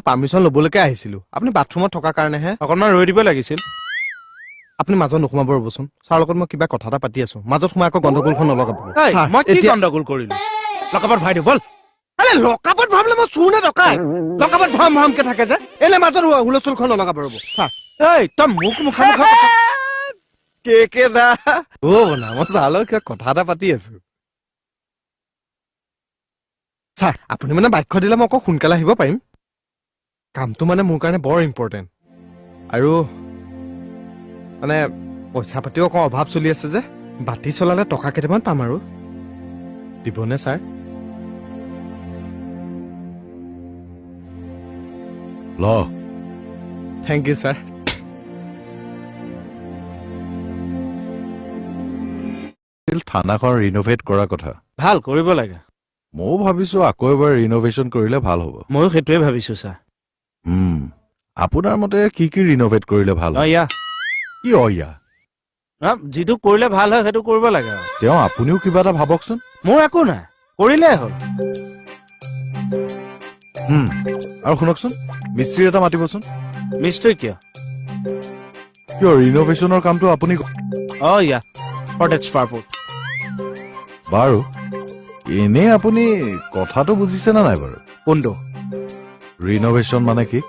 permission ল'বলৈকে আহিছিলো আপুনি বাথৰুমত থকাৰ কাৰণেহে অকণমান ৰৈ দিব লাগিছিল আপুনি মাজত নোসোমাব ৰ'বচোন ছাৰ লগত মই কিবা কথা এটা পাতি আছো মাজত সোমাই আকৌ গণ্ডগোলখন নলগাব ছাৰ মই কি গণ্ডগোল কৰিলো লকাপত ভৰাই দিওঁ বল আৰে লকাপত ভৰাবলৈ মই চুৰ নে ডকাই লকাপত ভৰাম ভৰামকে থাকে যে এনে মাজত হুলস্থুলখন নলগাব ৰ'ব ছাৰ তই মোক মুখামুখা কে দা অ বনা মই ছাৰ লগত কিবা কথা এটা পাতি আছো ছাৰ আপুনি মানে বাক্য দিলে মই আকৌ সোনকালে আহিব পাৰিম কামটো মানে মোৰ কাৰণে বৰ ইম্পৰ্টেণ্ট আৰু মানে পইচা পাতিও অকণ অভাৱ চলি আছে যে বাতি চলালে টকা কেইটামান পাম আৰু দিবনে ছাৰ ল থেংক ইউ ছাৰ থানাখন ৰিনোভেট কৰাৰ কথা ভাল কৰিব লাগে ময়ো ভাবিছো আকৌ এবাৰ ৰিনোভেশ্যন কৰিলে ভাল হ'ব ময়ো সেইটোৱে ভাবিছো ছাৰ আপোনাৰ মতে কি ৰিনোভেট কৰিলে ভাল হ'ব ইয়া কি অয়া যিটো কৰিলে ভাল হয় সেইটো কৰিব লাগে তেওঁ আপুনিও কিবা এটা ভাবকচোন মোৰ একো নাই কৰিলে হ'ল আৰু শুনকচোন মিস্ত্ৰী এটা মাতিবচোন মিস্ত্ৰী কিয় ৰিনোভেশ্যনৰ কামটো আপুনি ইয়া কটেজ ফাৰ্পত বাৰু এনেই আপুনি কথাটো বুজিছে নে নাই বাৰু কোনটো ৰিনোভেশ্যন মানে কি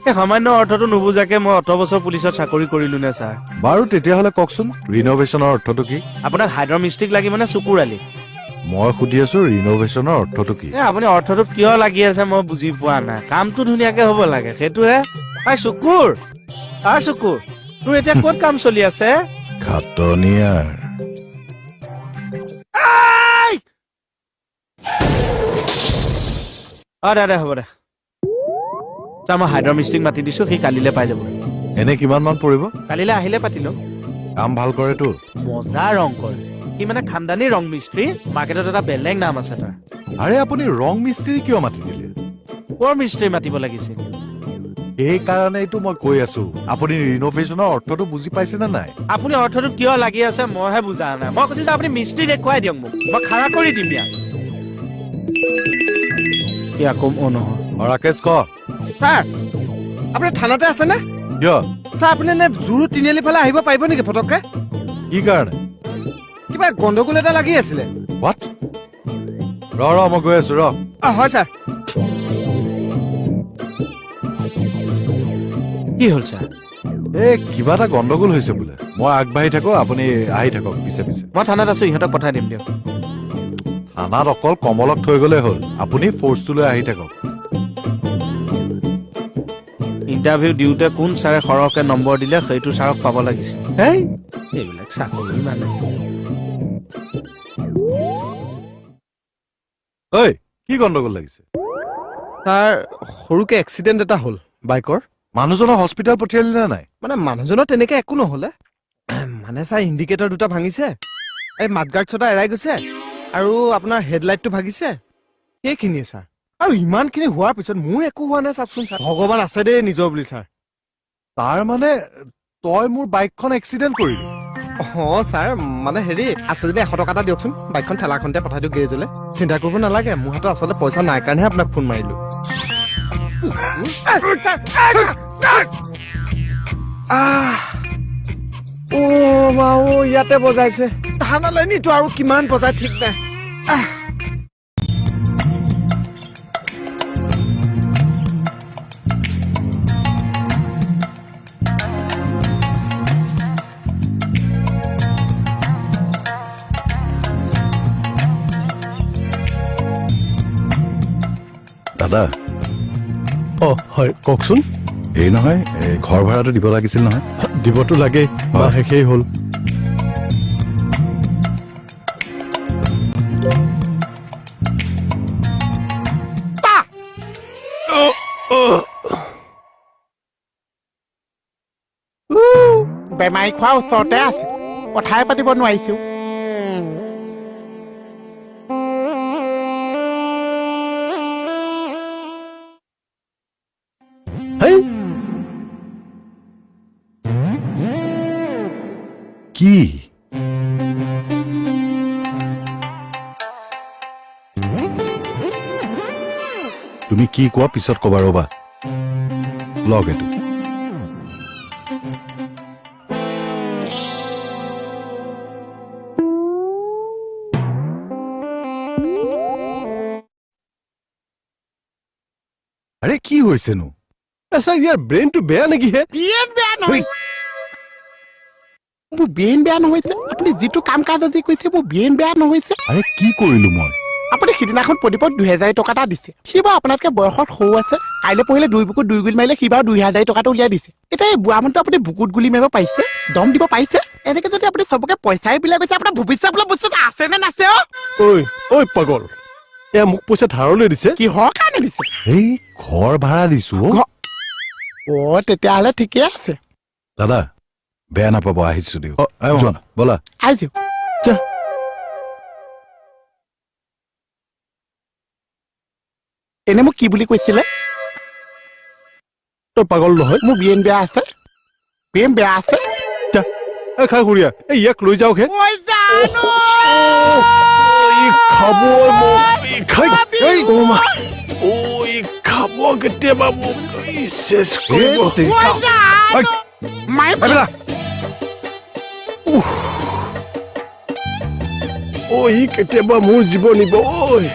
এই সামান্য অৰ্থটো নুবুজাকে মই 8 বছৰ পুলিচত চাকৰি কৰিলো নে ছাৰ বাৰু তেতিয়াহ'লে কওকচোন ৰিনোভেশ্যনৰ অৰ্থটো কি আপোনাক হাইড্ৰ মিষ্টিক লাগিব নে চকুৰালি মই সুধি আছো ৰিনোভেশ্যনৰ অৰ্থটো কি আপুনি অৰ্থটো কিয় লাগি আছে মই বুজি পোৱা নাই কামটো ধুনীয়াকে হ'ব লাগে সেইটোহে চকুৰ চকুৰ তোৰ এতিয়া ক'ত কাম চলি আছে খাটনিয়াৰ দাদা হ'ব দে ছাৰ মই হাইড্ৰ মিষ্টিক মাতি দিছো সি কালিলৈ পাই যাব এনে কিমান মান পৰিব কালিলৈ আহিলে পাতিলো কাম ভাল কৰেতো মজা ৰং কৰে সি মানে খানদানী ৰং মিস্ত্ৰী মাৰ্কেটত এটা বেলেগ নাম আছে তাৰ আৰে আপুনি ৰং মিস্ত্ৰী কিয় মাতি দিলে কৰ মিস্ত্ৰী মাতিব লাগিছিল এই কাৰণেইতো মই কৈ আছো আপুনি ৰিনোভেশ্যনৰ অৰ্থটো বুজি পাইছে নে নাই আপুনি অৰ্থটো কিয় লাগি আছে মইহে বুজা নাই মই কৈছো যে আপুনি মিস্ত্ৰী দেখুৱাই দিয়ক মোক মই খাৰা কৰি দিম ইয়াক আকৌ নহয় ৰাকেশ ক ছাৰ আপুনি থানাতে আছে নে কিয় ছাৰ আপুনি এনে জুৰু তিনিআলি ফালে আহিব পাৰিব নেকি ফটককে কি কাৰণে কিবা গণ্ডগোল এটা লাগি আছিলে হোৱাট মই গৈ আছো হয় ছাৰ কি হ'ল ছাৰ কিবা এটা গণ্ডগোল হৈছে বোলে মই আগবাঢ়ি থাকো আপুনি আহি থাকক পিছে পিছে মই থানাত আছো ইহঁতক পঠাই দিম দিয়ক থানাত অকল কমলক থৈ গ'লে হ'ল আপুনি ফ'ৰ্চটোলৈ আহি থাকক ইণ্টাৰভিউ দিওঁতে কোন ছাৰে সৰহকে নম্বৰ দিলে সেইটো ছাৰক পাব লাগিছিল এইবিলাক চাকৰি মানে কি গণ্ডগোল লাগিছে ছাৰ সৰুকে এক্সিডেণ্ট এটা হ'ল বাইকৰ মানুহজনক হস্পিটেল পঠিয়ালি নে নাই মানে মানুহজনৰ তেনেকে একো নহ'লে মানে ছাৰ ইণ্ডিকেটৰ দুটা ভাঙিছে এই মাডগাৰ্ড ছটা এৰাই গৈছে আৰু আপোনাৰ হেডলাইটটো ভাগিছে সেইখিনিয়ে ছাৰ আৰু ইমানখিনি হোৱাৰ পিছত মোৰ একো হোৱা নাই চাওকচোন ছাৰ ভগৱান আছে দেই নিজৰ বুলি ছাৰ তাৰ মানে তই মোৰ বাইকখন এক্সিডেণ্ট কৰিলি ছাৰ মানে হেৰি আছে যদি 100 টকা এটা দিয়কচোন বাইকখন ঠেলাখনতে পঠাই দিওঁ গেৰেজলৈ চিন্তা কৰিব নালাগে মোৰ হাতত আচলতে পইচা নাই কাৰণেহে আপোনাক ফোন মাৰিলো ইয়াতে বজাইছে থানালৈ নিতো আৰু কিমান বজাই ঠিক নাই দাদা হয় কওকচোন এই নহয় ঘৰ ভাড়াটো দিব লাগিছিল নহয় দিবতো লাগে শেষেই হ'ল বেমাৰী খোৱা ওচৰতে আছে কথাই পাতিব নোৱাৰিছো কি তুমি তুমি কি কোৱা পিছত কবা ৰবা লগ এইটো আৰে কি হৈছেনো ছাৰ ইয়াৰ ব্ৰেইনটো বেয়া নেকি হে বিয়েন বেয়া নহয় মোৰ বিয়েন বেয়া নহৈছে আপুনি যিটো কাম কাজ আজি কৈছে মোৰ বিয়েন বেয়া নহৈছে আৰে কি কৰিলো মই আপুনি সিদিনাখন প্ৰদীপক 2000 টকা এটা দিছে সি বাৰু আপোনাতকে বয়সত সৰু আছে কাইলৈ পঢ়িলে 2 বুকুত 2 গুলি মাৰিলে সি বাৰু 2000 টকাটো উলিয়াই দিছে এতিয়া এই বুঢ়া মানুহটো আপুনি বুকুত গুলি মাৰিব পাৰিছে দম দিব পাৰিছে এনেকে যদি আপুনি চবকে পইচাই বিলাই গৈছে আপোনাৰ ভৱিষ্যত বোলা বস্তু আছে নে নাছে ঐ পাগল এয়া মোক পইচা ধাৰলৈ দিছে কিহৰ কাৰণে দিছে এই ঘৰ ভাড়া দিছো তেতিয়াহ'লে ঠিকে আছে দাদা বেয়া নাপাব আহিছো দিও অ, যোৱা ব'লা আহিছো যা এনে মোক কি বুলি কৈছিলে তই পাগল নহয় মোৰ বিয়েন বেয়া আছে বিয়েন বেয়া আছে যা এই খা খুৰীয়া এই ইয়াক লৈ যাওক হে ঐ জানো ই খাব মোক ই খাই এই অ মা ঐ খাব কেতিয়াবা মোক ই চেছ কৰিব ঐ জানো মায়ে বেলা ঐ ই কেতিয়াবা মোৰ জীৱ নিব ঐ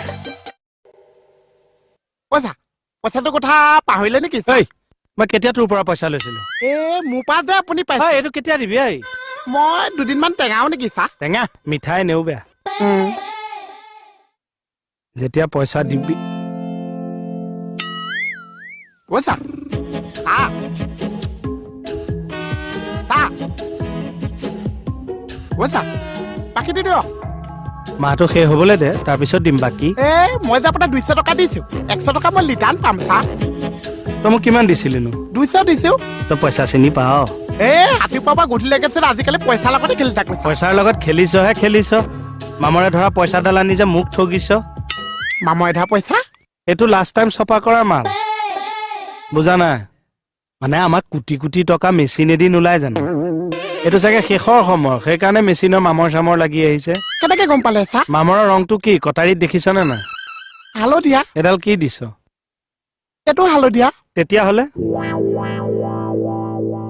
পইচাটোৰ কথা পাহৰিলে নেকি এই মই কেতিয়া তোৰ পৰা পইচা লৈছিলো মোৰ পৰা যে আপুনি পাইছে এইটো কেতিয়া দিবি এই মই দুদিনমান টেঙাও নেকি চা টেঙা মিঠাই নেও বেয়া যেতিয়া পইচা দিবি পইচা পইচা বাকী দি দিয়ক মাহটো শেষ হ'বলৈ দে তাৰপিছত দিম বাকী মই যে আপোনাক 200 টকা দিছো 100 টকা মই লিটান পাম চা তই মোক কিমান দিছিলিনো 200 দিছো তই পইচা চিনি পাৱ ৰাতিপুৱাৰ পৰা গধূলিলৈকে আজিকালি পইচা লগতে খেলি থাক পইচাৰ লগত খেলিছ মামৰে ধৰা পইচাডাল আনি যে মোক ঠগিছ মামৰে ধৰা পইচা এইটো লাষ্ট টাইম চপা কৰা মাল বুজা নাই মানে আমাক কোটি কোটি টকা মেচিনেদি নোলাই জানো এইটো চাগে শেষৰ সময় সেইকাৰণে মেচিনৰ মামৰ চামৰ লাগি আহিছে কেনেকে গম পালে চা মামৰৰ ৰংটো কি কটাৰীত দেখিছনে নাই হালধীয়া এডাল কি দিছ এইটো হালধীয়া তেতিয়াহ'লে মই যে আপোনাক 200 টকা দিছো 100 টকা মই লিটান পাম চা মই 200 দিছো 200 টকা দিছো তই পইচা চিনি পাৱ এইটো হালধীয়া তেতিয়াহ'লে এইটো হালধীয়া